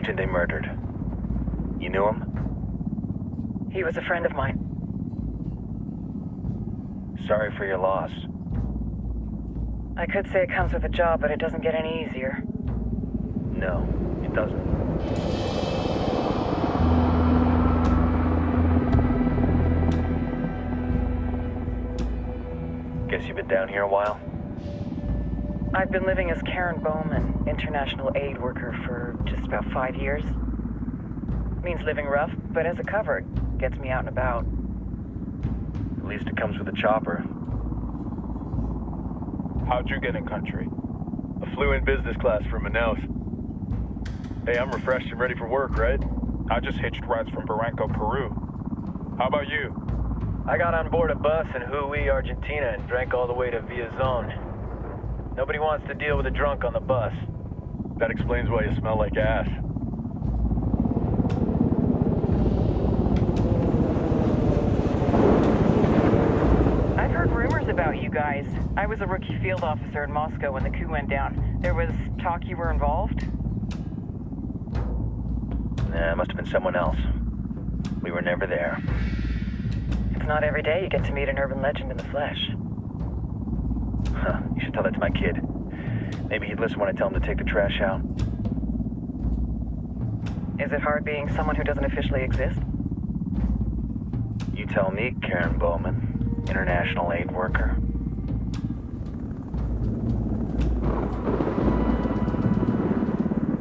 agent they murdered. You knew him? He was a friend of mine. Sorry for your loss. I could say it comes with a job, but it doesn't get any easier. No, it doesn't. Guess you've been down here a while? I've been living as Karen Bowman, international aid worker, for just about 5 years. Means living rough, but as a cover, it gets me out and about. At least it comes with a chopper. How'd you get in country? I flew in business class from Manaus. Hey, I'm refreshed and ready for work, right? I just hitched rides from Barranco, Peru. How about you? I got on board a bus in Hui, Argentina, and drank all the way to Villazon. Nobody wants to deal with a drunk on the bus. That explains why you smell like ass. I've heard rumors about you guys. I was a rookie field officer in Moscow when the coup went down. There was talk you were involved? Nah, it must have been someone else. We were never there. It's not every day you get to meet an urban legend in the flesh. Huh, you should tell that to my kid. Maybe he'd listen when I tell him to take the trash out. Is it hard being someone who doesn't officially exist? You tell me, Karen Bowman, international aid worker.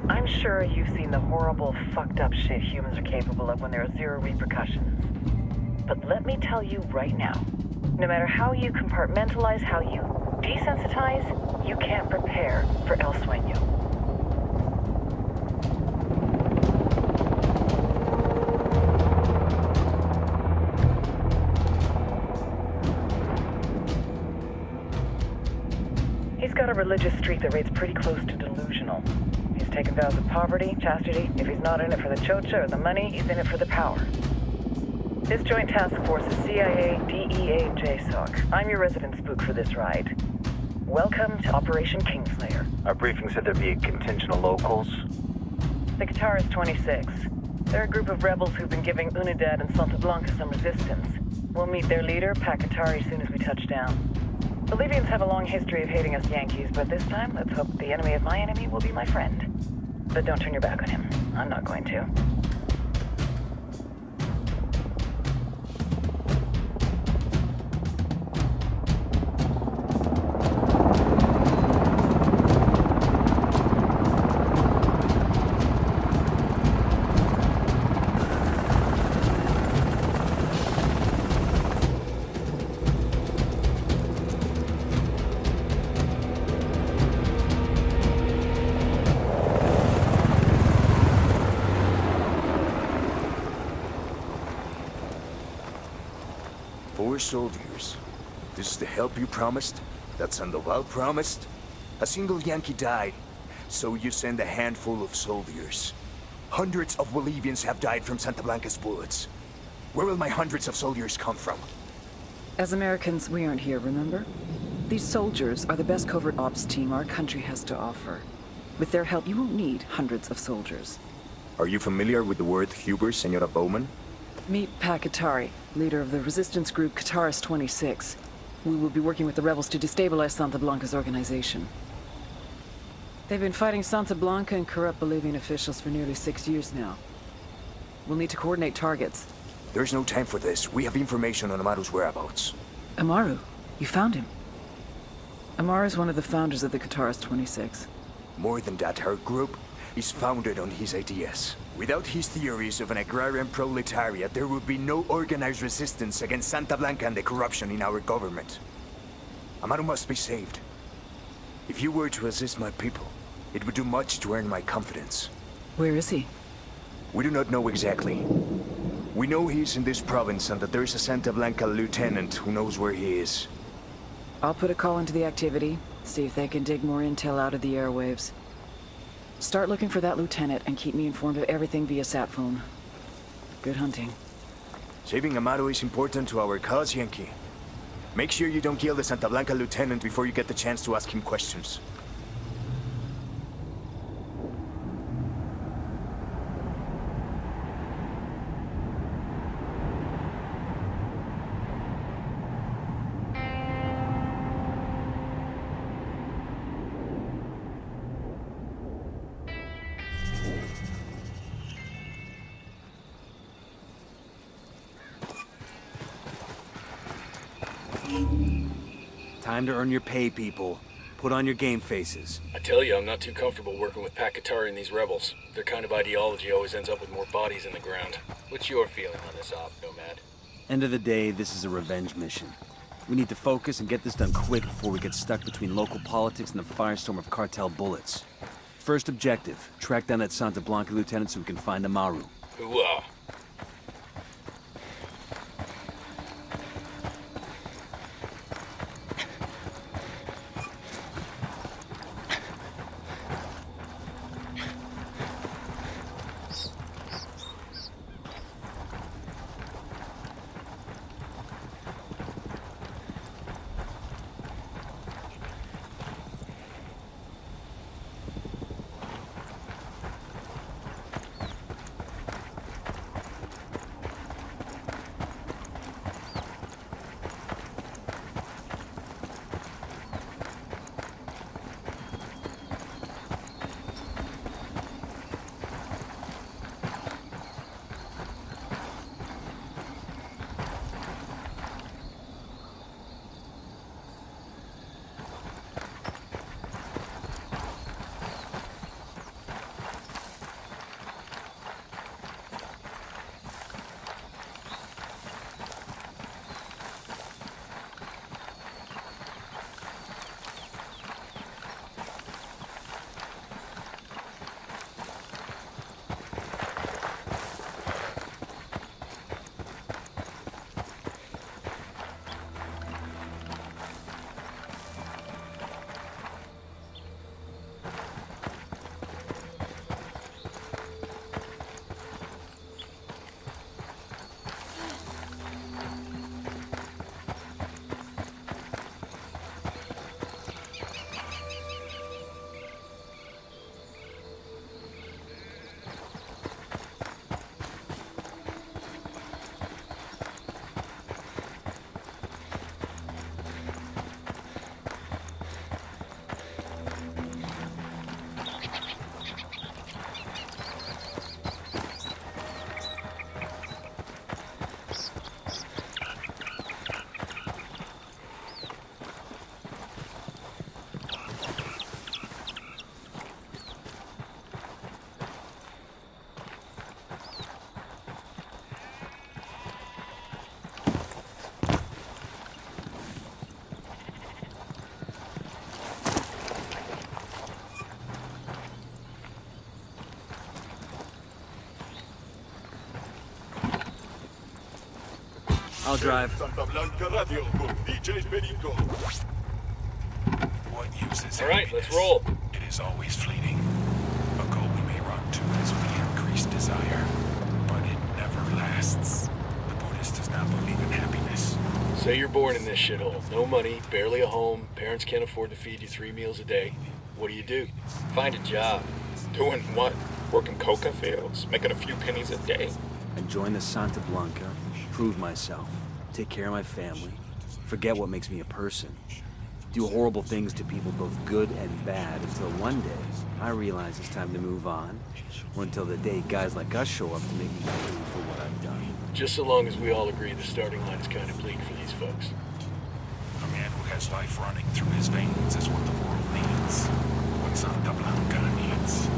I'm sure you've seen the horrible, fucked up shit humans are capable of when there are zero repercussions. But let me tell you right now, no matter how you compartmentalize, how you desensitize, you can't prepare for El Sueño. He's got a religious streak that rates pretty close to delusional. He's taken vows of poverty, chastity. If he's not in it for the chocha or the money, he's in it for the power. This joint task force is CIA, DEA, and JSOC. I'm your resident spook for this ride. Welcome to Operation Kingslayer. Our briefing said there'd be a contingent of locals. The Guitarist 26. They're a group of rebels who've been giving Unidad and Santa Blanca some resistance. We'll meet their leader, Pakatari, soon as we touch down. Bolivians have a long history of hating us Yankees, but this time, let's hope the enemy of my enemy will be my friend. But don't turn your back on him. I'm not going to. Soldiers. This is the help you promised? That Sandoval promised? A single Yankee died, so you send a handful of soldiers. Hundreds of Bolivians have died from Santa Blanca's bullets. Where will my hundreds of soldiers come from? As Americans, we aren't here, remember? These soldiers are the best covert ops team our country has to offer. With their help, you won't need hundreds of soldiers. Are you familiar with the word Huber, Senora Bowman? Meet Pakatari, leader of the resistance group Guitarist 26. We will be working with the rebels to destabilize Santa Blanca's organization. They've been fighting Santa Blanca and corrupt Bolivian officials for nearly 6 years now. We'll need to coordinate targets. There's no time for this. We have information on Amaru's whereabouts. Amaru? You found him? Amaru is one of the founders of the Guitarist 26. More than that, her group is founded on his ideas. Without his theories of an agrarian proletariat, there would be no organized resistance against Santa Blanca and the corruption in our government. Amaru must be saved. If you were to assist my people, it would do much to earn my confidence. Where is he? We do not know exactly. We know he's in this province and that there is a Santa Blanca lieutenant who knows where he is. I'll put a call into the activity, see if they can dig more intel out of the airwaves. Start looking for that lieutenant and keep me informed of everything via sat phone. Good hunting. Saving Amaru is important to our cause, Yankee. Make sure you don't kill the Santa Blanca lieutenant before you get the chance to ask him questions. Time to earn your pay, people. Put on your game faces. I tell you, I'm not too comfortable working with Pakatari and these rebels. Their kind of ideology always ends up with more bodies in the ground. What's your feeling on this op, Nomad? End of the day, this is a revenge mission. We need to focus and get this done quick before we get stuck between local politics and the firestorm of cartel bullets. First objective, track down that Santa Blanca lieutenant so we can find Amaru. Hooah! I'll drive. Santa Blanca Radio con DJ Benito. What use is All right, let's roll. It is always fleeting. A goal we may run to as we increase desire, but it never lasts. The Buddhist does not believe in happiness. Say you're born in this shithole. No money, barely a home, parents can't afford to feed you 3 meals a day. What do? Find a job. Doing what? Working coca fields, making a few pennies a day. And join the Santa Blanca, prove myself, take care of my family, forget what makes me a person. Do horrible things to people both good and bad until one day I realize it's time to move on, or until the day guys like us show up to make me pay for what I've done. Just so long as we all agree the starting line is kind of bleak for these folks. A man who has life running through his veins is what the world needs. What Santa Blanca needs.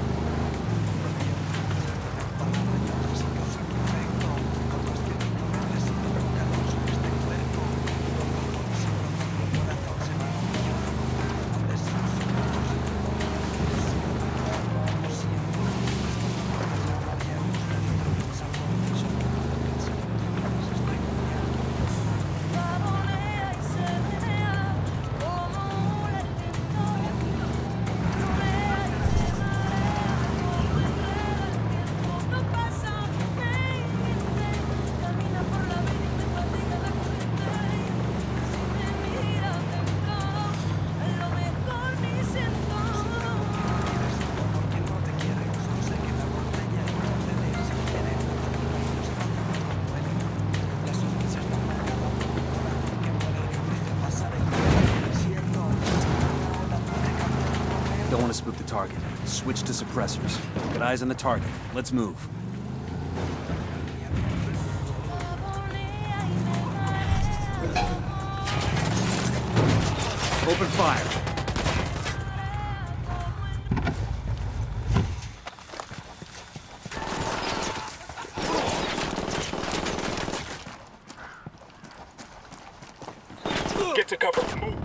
Don't want to spook the target. Switch to suppressors. Get eyes on the target. Let's move. Open fire. Get to cover. Move.